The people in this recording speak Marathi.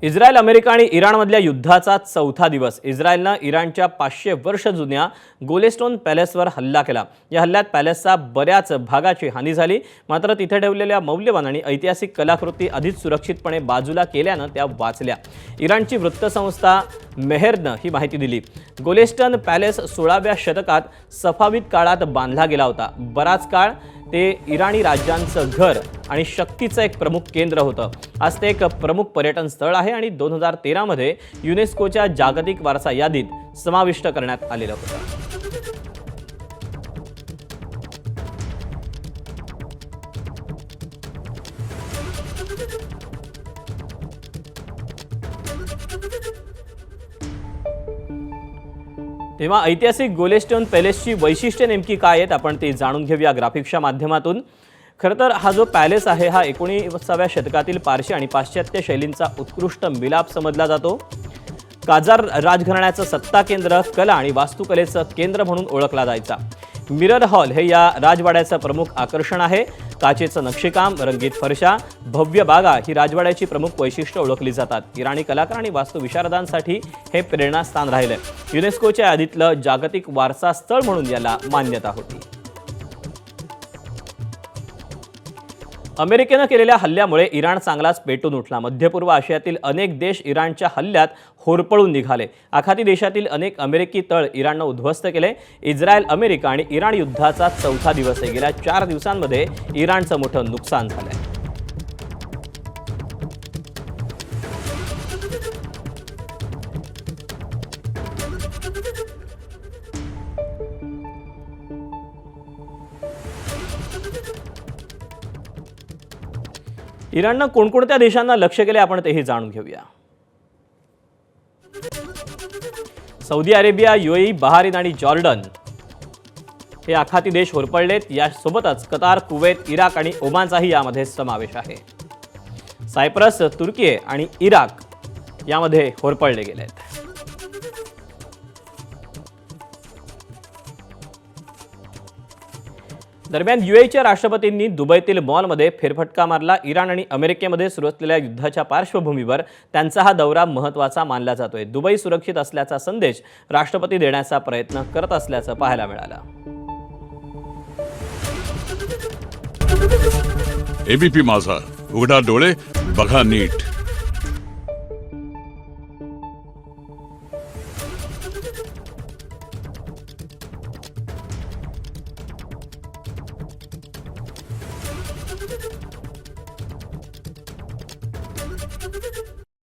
इस्रायल, अमेरिका आणि इराणमधल्या युद्धाचा चौथा दिवस. इस्रायलनं इराणच्या 500 वर्ष जुन्या गोलेस्टोन पॅलेसवर हल्ला केला. या हल्ल्यात पॅलेसचा बऱ्याच भागाची हानी झाली. मात्र तिथे ठेवलेल्या मौल्यवान आणि ऐतिहासिक कलाकृती अधिक सुरक्षितपणे बाजूला केल्यानं त्या वाचल्या. इराणची वृत्तसंस्था मेहेरनं ही माहिती दिली. गोलेस्टन पॅलेस 16व्या शतकात सफाविद काळात बांधला गेला होता. बराच काळ ते इराणी राज्यांचं घर आणि शक्तीचं एक प्रमुख केंद्र होतं. आज ते एक प्रमुख पर्यटन स्थळ आहे आणि 2013 मध्ये युनेस्कोच्या जागतिक वारसा यादीत समाविष्ट करण्यात आलेलं होतं. तेव्हा ऐतिहासिक गोलेस्टोन पॅलेसची वैशिष्ट्ये नेमकी काय आहेत आपण ते जाणून घेऊया ग्राफिक्सच्या माध्यमातून. खरं तर हा जो पॅलेस आहे हा 19व्या शतकातील पारशी आणि पाश्चात्य शैलींचा उत्कृष्ट मिलाप समजला जातो. काजार राजघराण्याचं सत्ता केंद्र, कला आणि वास्तुकलेचं केंद्र म्हणून ओळखला जायचा. मिरर हॉल हे या राजवाड्याचं प्रमुख आकर्षण आहे. काचेचं नक्षीकाम, रंगीत फरशा, भव्य बागा ही राजवाड्याची प्रमुख वैशिष्ट्ये ओळखली जातात. इराणी कलाकार आणि वास्तुविशारदांसाठी हे प्रेरणास्थान राहिलंय. युनेस्कोच्या यादीतलं जागतिक वारसा स्थळ म्हणून याला मान्यता होती. अमेरिकेनं केलेल्या हल्ल्यामुळे इराण चांगलाच पेटून उठला. मध्य पूर्व आशियातील अनेक देश इराणच्या हल्ल्यात होरपळून निघाले. आखाती देशातील अनेक अमेरिकी तळ इराणनं उद्ध्वस्त केले. इस्रायल, अमेरिका आणि इराण युद्धाचा चौथा दिवस आहे. गेल्या 4 दिवसांमध्ये इराणचं मोठं नुकसान झालंय. इराणनं कोणकोणत्या देशांना लक्ष्य केले आपण तेही जाणून घेऊया. सौदी अरेबिया, UAE, बहारीन आणि जॉर्डन हे आखाती देश होरपळलेत. यासोबतच कतार, कुवेत, इराक आणि ओमानचाही यामध्ये समावेश आहे. सायप्रस, तुर्की आणि इराक यामध्ये होरपळले गेलेत. दरम्यान UAEच्या राष्ट्रपतींनी दुबईतील मॉलमध्ये फेरफटका मारला. इराण आणि अमेरिकेमध्ये सुरू असलेल्या युद्धाच्या पार्श्वभूमीवर त्यांचा हा दौरा महत्त्वाचा मानला जातोय. दुबई सुरक्षित असल्याचा संदेश राष्ट्रपती देण्याचा प्रयत्न करत असल्याचं पाहायला मिळालं. ABP माझा, उघडा डोळे बघा नीट.